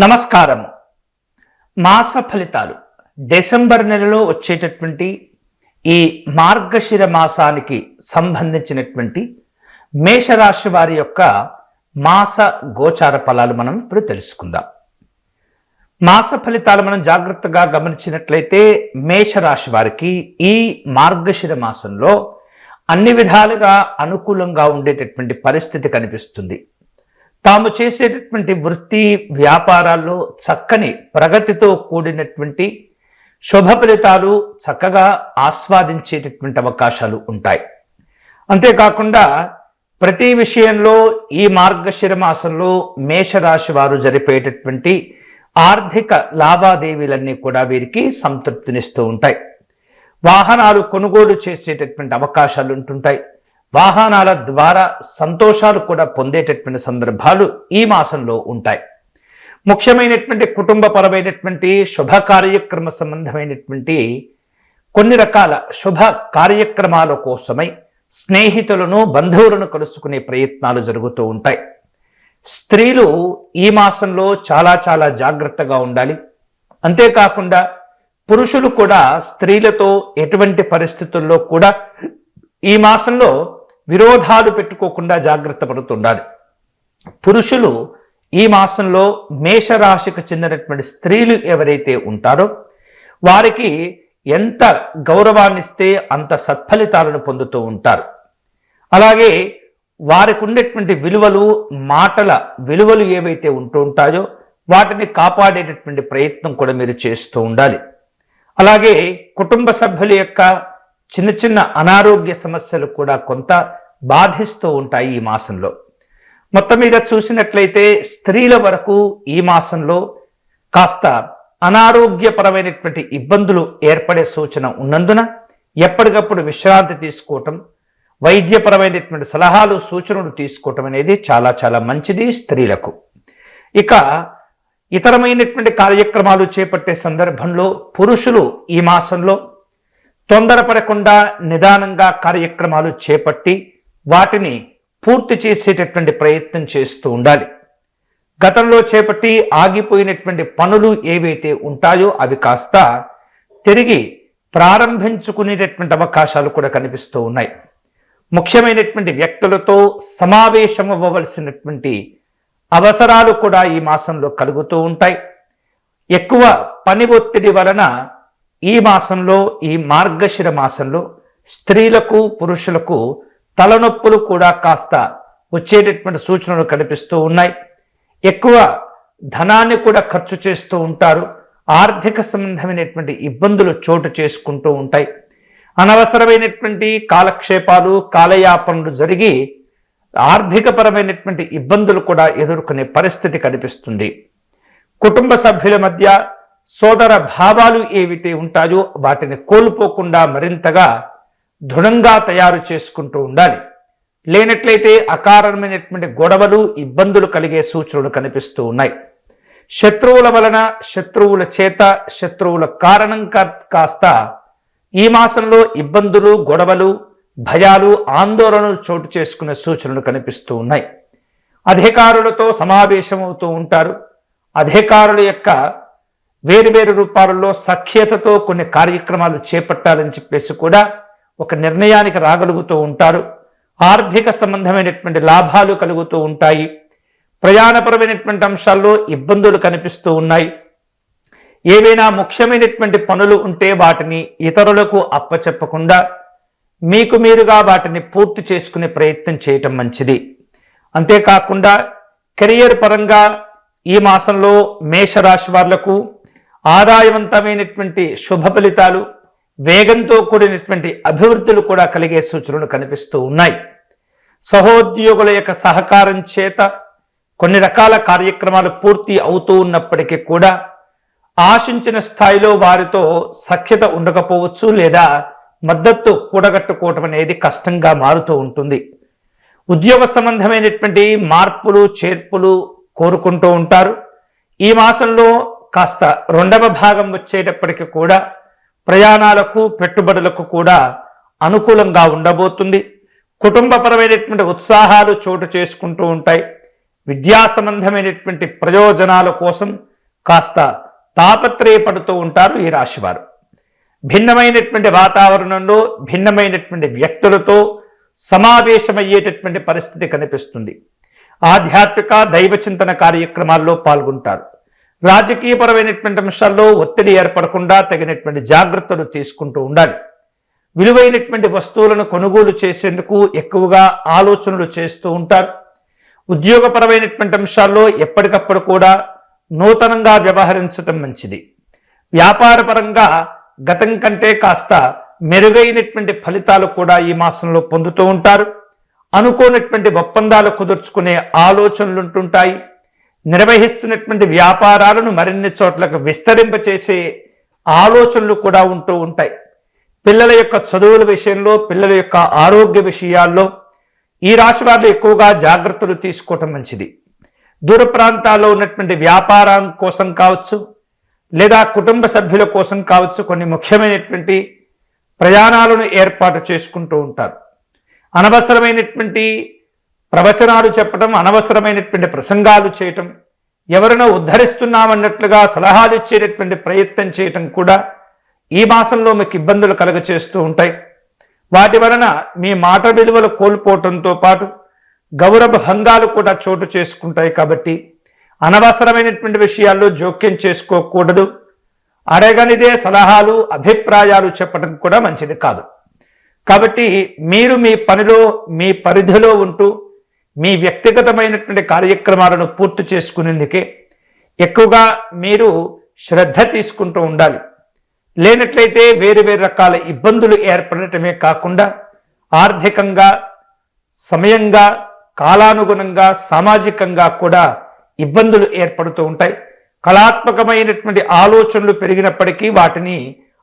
నమస్కారం. మాస ఫలితాలు డిసెంబర్ నెలలో వచ్చేటటువంటి ఈ మార్గశిర మాసానికి సంబంధించినటువంటి మేషరాశి వారి యొక్క మాస గోచార ఫలాలు మనం ఇప్పుడు తెలుసుకుందాం. మాస ఫలితాలు మనం జాగ్రత్తగా గమనించినట్లయితే మేషరాశి వారికి ఈ మార్గశిర మాసంలో అన్ని విధాలుగా అనుకూలంగా ఉండేటటువంటి పరిస్థితి కనిపిస్తుంది. తాము చేసేటటువంటి వృత్తి వ్యాపారాల్లో చక్కని ప్రగతితో కూడినటువంటి శుభ ఫలితాలు చక్కగా ఆస్వాదించేటటువంటి అవకాశాలు ఉంటాయి. అంతేకాకుండా ప్రతి విషయంలో ఈ మార్గశిర మాసంలో మేషరాశి వారు జరిపేటటువంటి ఆర్థిక లావాదేవీలన్నీ కూడా వీరికి సంతృప్తినిస్తూ ఉంటాయి. వాహనాలు కొనుగోలు చేసేటటువంటి అవకాశాలు ఉంటుంటాయి. వాహనాల ద్వారా సంతోషాలు కూడా పొందేటటువంటి సందర్భాలు ఈ మాసంలో ఉంటాయి. ముఖ్యమైనటువంటి కుటుంబపరమైనటువంటి శుభ కార్యక్రమ సంబంధమైనటువంటి కొన్ని రకాల శుభ కార్యక్రమాల కోసమై స్నేహితులను బంధువులను కలుసుకునే ప్రయత్నాలు జరుగుతూ ఉంటాయి. స్త్రీలు ఈ మాసంలో చాలా జాగ్రత్తగా ఉండాలి. అంతేకాకుండా పురుషులు కూడా స్త్రీలతో ఎటువంటి పరిస్థితుల్లో కూడా ఈ మాసంలో విరోధాలు పెట్టుకోకుండా జాగ్రత్త పడుతుండాలి. పురుషులు ఈ మాసంలో మేషరాశికి చెందినటువంటి స్త్రీలు ఎవరైతే ఉంటారో వారికి ఎంత గౌరవాన్ని ఇస్తే అంత సత్ఫలితాలను పొందుతూ ఉంటారు. అలాగే వారికి ఉండేటువంటి విలువలు, మాటల విలువలు ఏవైతే ఉంటూ ఉంటాయో వాటిని కాపాడేటటువంటి ప్రయత్నం కూడా మీరు చేస్తూ ఉండాలి. అలాగే కుటుంబ సభ్యుల యొక్క చిన్న అనారోగ్య సమస్యలు కూడా కొంత బాధిస్తూ ఉంటాయి ఈ మాసంలో. మొత్తం మీద చూసినట్లయితే స్త్రీల వరకు ఈ మాసంలో కాస్త అనారోగ్యపరమైనటువంటి ఇబ్బందులు ఏర్పడే సూచన ఉన్నందున ఎప్పటికప్పుడు విశ్రాంతి తీసుకోవటం, వైద్యపరమైనటువంటి సలహాలు సూచనలు తీసుకోవటం అనేది చాలా మంచిది స్త్రీలకు. ఇక ఇతరమైనటువంటి కార్యక్రమాలు చేపట్టే సందర్భంలో పురుషులు ఈ మాసంలో తొందరపడకుండా నిదానంగా కార్యక్రమాలు చేపట్టి వాటిని పూర్తి చేసేటటువంటి ప్రయత్నం చేస్తూ ఉండాలి. గతంలో చేపట్టి ఆగిపోయినటువంటి పనులు ఏవైతే ఉంటాయో అవి కాస్త తిరిగి ప్రారంభించుకునేటటువంటి అవకాశాలు కూడా కనిపిస్తూ ఉన్నాయి. ముఖ్యమైనటువంటి వ్యక్తులతో సమావేశం అవ్వవలసినటువంటి అవసరాలు కూడా ఈ మాసంలో కలుగుతూ ఉంటాయి. ఎక్కువ పని ఒత్తిడి వలన ఈ మాసంలో, ఈ మార్గశిర మాసంలో స్త్రీలకు పురుషులకు తలనొప్పులు కూడా కాస్త వచ్చేటటువంటి సూచనలు కనిపిస్తూ ఉన్నాయి. ఎక్కువ ధనాన్ని కూడా ఖర్చు చేస్తూ ఉంటారు. ఆర్థిక సంబంధమైనటువంటి ఇబ్బందులు చోటు చేసుకుంటూ ఉంటాయి. అనవసరమైనటువంటి కాలక్షేపాలు, కాలయాపనలు జరిగి ఆర్థికపరమైనటువంటి ఇబ్బందులు కూడా ఎదుర్కొనే పరిస్థితి కనిపిస్తుంది. కుటుంబ సభ్యుల మధ్య సోదర భావాలు ఏవైతే ఉంటాయో వాటిని కోల్పోకుండా మరింతగా దృఢంగా తయారు చేసుకుంటూ ఉండాలి. లేనట్లయితే అకారణమైనటువంటి గొడవలు, ఇబ్బందులు కలిగే సూచనలు కనిపిస్తూ ఉన్నాయి. శత్రువుల వలన, శత్రువుల చేత, శత్రువుల కారణం కాస్త ఈ మాసంలో ఇబ్బందులు, గొడవలు, భయాలు, ఆందోళనలు చోటు చేసుకునే సూచనలు కనిపిస్తూ ఉన్నాయి. అధికారులతో సమావేశమవుతూ ఉంటారు. అధికారుల యొక్క వేరువేరు రూపాలలో సఖ్యతతో కొన్ని కార్యక్రమాలు చేపట్టాలని చెప్పేసి కూడా ఒక నిర్ణయానికి రాగలుగుతూ ఉంటారు. ఆర్థిక సంబంధమైనటువంటి లాభాలు కలుగుతూ ఉంటాయి. ప్రయాణపరమైనటువంటి అంశాల్లో ఇబ్బందులు కనిపిస్తూ ఉన్నాయి. ఏవైనా ముఖ్యమైనటువంటి పనులు ఉంటే వాటిని ఇతరులకు అప్పచెప్పకుండా మీకు మీరుగా వాటిని పూర్తి చేసుకునే ప్రయత్నం చేయటం మంచిది. అంతేకాకుండా కెరియర్ పరంగా ఈ మాసంలో మేషరాశి వాళ్లకు ఆదాయవంతమైనటువంటి శుభ ఫలితాలు, వేగంతో కూడినటువంటి అభివృద్ధులు కూడా కలిగే సూచనలు కనిపిస్తూ ఉన్నాయి. సహోద్యోగుల యొక్క సహకారం చేత కొన్ని రకాల కార్యక్రమాలు పూర్తి అవుతూ ఉన్నప్పటికీ కూడా ఆశించిన స్థాయిలో వారితో సఖ్యత ఉండకపోవచ్చు, లేదా మద్దతు కూడగట్టుకోవటం అనేది కష్టంగా మారుతూ ఉంటుంది. ఉద్యోగ సంబంధమైనటువంటి మార్పులు, చేర్పులు కోరుకుంటూ ఉంటారు. ఈ మాసంలో కాస్త రెండవ భాగం వచ్చేటప్పటికి కూడా ప్రయాణాలకు, పెట్టుబడులకు కూడా అనుకూలంగా ఉండబోతుంది. కుటుంబపరమైనటువంటి ఉత్సాహాలు చోటు చేసుకుంటూ ఉంటాయి. విద్యా సంబంధమైనటువంటి ప్రయోజనాల కోసం కాస్త తాపత్రయపడుతూ ఉంటారు ఈ రాశివారు. భిన్నమైనటువంటి వాతావరణంలో భిన్నమైనటువంటి వ్యక్తులతో సమావేశమయ్యేటటువంటి పరిస్థితి కనిపిస్తుంది. ఆధ్యాత్మిక దైవ చింతన కార్యక్రమాల్లో పాల్గొంటారు. రాజకీయపరమైనటువంటి అంశాల్లో ఒత్తిడి ఏర్పడకుండా తగినటువంటి జాగ్రత్తలు తీసుకుంటూ ఉండాలి. విలువైనటువంటి వస్తువులను కొనుగోలు చేసేందుకు ఎక్కువగా ఆలోచనలు చేస్తూ ఉంటారు. ఉద్యోగపరమైనటువంటి అంశాల్లో ఎప్పటికప్పుడు కూడా నూతనంగా వ్యవహరించడం మంచిది. వ్యాపారపరంగా గతం కంటే కాస్త మెరుగైనటువంటి ఫలితాలు కూడా ఈ మాసంలో పొందుతూ ఉంటారు. అనుకోనటువంటి ఒప్పందాలు కుదుర్చుకునే ఆలోచనలు ఉంటుంటాయి. నిర్వహిస్తున్నటువంటి వ్యాపారాలను మరిన్ని చోట్లకు విస్తరింపచేసే ఆలోచనలు కూడా ఉంటూ ఉంటాయి. పిల్లల యొక్క చదువుల విషయంలో, పిల్లల యొక్క ఆరోగ్య విషయాల్లో ఈ రాశి వారు ఎక్కువగా జాగ్రత్తలు తీసుకోవటం మంచిది. దూర ప్రాంతాల్లో ఉన్నటువంటి వ్యాపారం కోసం కావచ్చు, లేదా కుటుంబ సభ్యుల కోసం కావచ్చు, కొన్ని ముఖ్యమైనటువంటి ప్రయాణాలను ఏర్పాటు చేసుకుంటూ ఉంటారు. అనవసరమైనటువంటి ప్రవచనాలు చెప్పడం, అనవసరమైనటువంటి ప్రసంగాలు చేయటం, ఎవరైనా ఉద్ధరిస్తున్నామన్నట్లుగా సలహాలు ఇచ్చేటటువంటి ప్రయత్నం చేయటం కూడా ఈ మాసంలో మీకు ఇబ్బందులు కలుగచేస్తూ ఉంటాయి. వాటి వలన మీ మాట విలువలు కోల్పోవటంతో పాటు గౌరవ భంగాలు కూడా చోటు చేసుకుంటాయి. కాబట్టి అనవసరమైనటువంటి విషయాల్లో జోక్యం చేసుకోకూడదు. అడగనిదే సలహాలు, అభిప్రాయాలు చెప్పడం కూడా మంచిది కాదు. కాబట్టి మీరు మీ పనిలో, మీ పరిధిలో ఉంటూ మీ వ్యక్తిగతమైనటువంటి కార్యక్రమాలను పూర్తి చేసుకునేందుకే ఎక్కువగా మీరు శ్రద్ధ తీసుకుంటూ ఉండాలి. లేనట్లయితే వేరు వేరు రకాల ఇబ్బందులు ఏర్పడటమే కాకుండా ఆర్థికంగా, సమయంగా, కాలానుగుణంగా, సామాజికంగా కూడా ఇబ్బందులు ఏర్పడుతూ ఉంటాయి. కళాత్మకమైనటువంటి ఆలోచనలు పెరిగినప్పటికీ వాటిని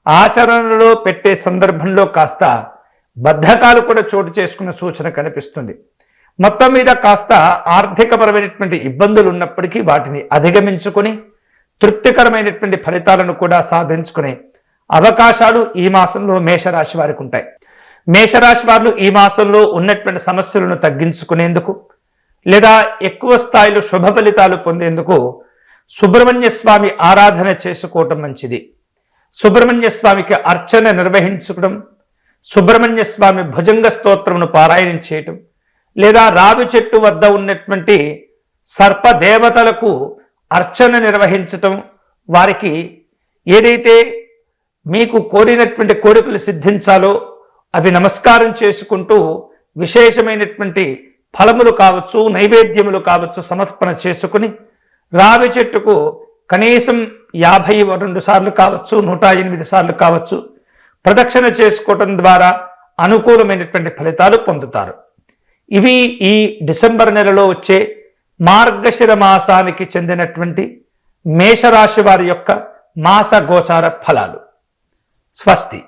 ఆచరణలో పెట్టే సందర్భంలో కాస్త బద్ధకాలు కూడా చోటు చేసుకున్న సూచన కనిపిస్తుంది. మొత్తం మీద కాస్త ఆర్థికపరమైనటువంటి ఇబ్బందులు ఉన్నప్పటికీ వాటిని అధిగమించుకొని తృప్తికరమైనటువంటి ఫలితాలను కూడా సాధించుకునే అవకాశాలు ఈ మాసంలో మేషరాశి వారికి ఉంటాయి. మేషరాశి వారు ఈ మాసంలో ఉన్నటువంటి సమస్యలను తగ్గించుకునేందుకు లేదా ఎక్కువ స్థాయిలో శుభ ఫలితాలు పొందేందుకు సుబ్రహ్మణ్య స్వామి ఆరాధన చేసుకోవటం మంచిది. సుబ్రహ్మణ్య స్వామికి అర్చన నిర్వహించుకోవడం, సుబ్రహ్మణ్య స్వామి భుజంగ స్తోత్రమును పారాయణం చేయటం, లేదా రావి చెట్టు వద్ద ఉన్నటువంటి సర్పదేవతలకు అర్చన నిర్వహించటం, వారికి ఏదైతే మీకు కోరినటువంటి కోరికలు సిద్ధించాలో అవి నమస్కారం చేసుకుంటూ విశేషమైనటువంటి ఫలములు కావచ్చు, నైవేద్యములు కావచ్చు సమర్పణ చేసుకుని రావి చెట్టుకు కనీసం 52 సార్లు కావచ్చు, 108 సార్లు కావచ్చు ప్రదక్షిణ చేసుకోవటం ద్వారా అనుకూలమైనటువంటి ఫలితాలు పొందుతారు. ఇవి ఈ డిసెంబర్ నెలలో వచ్చే మార్గశిర మాసానికి చెందినటువంటి మేషరాశి వారి యొక్క మాస గోచార ఫలాలు. స్వస్తి.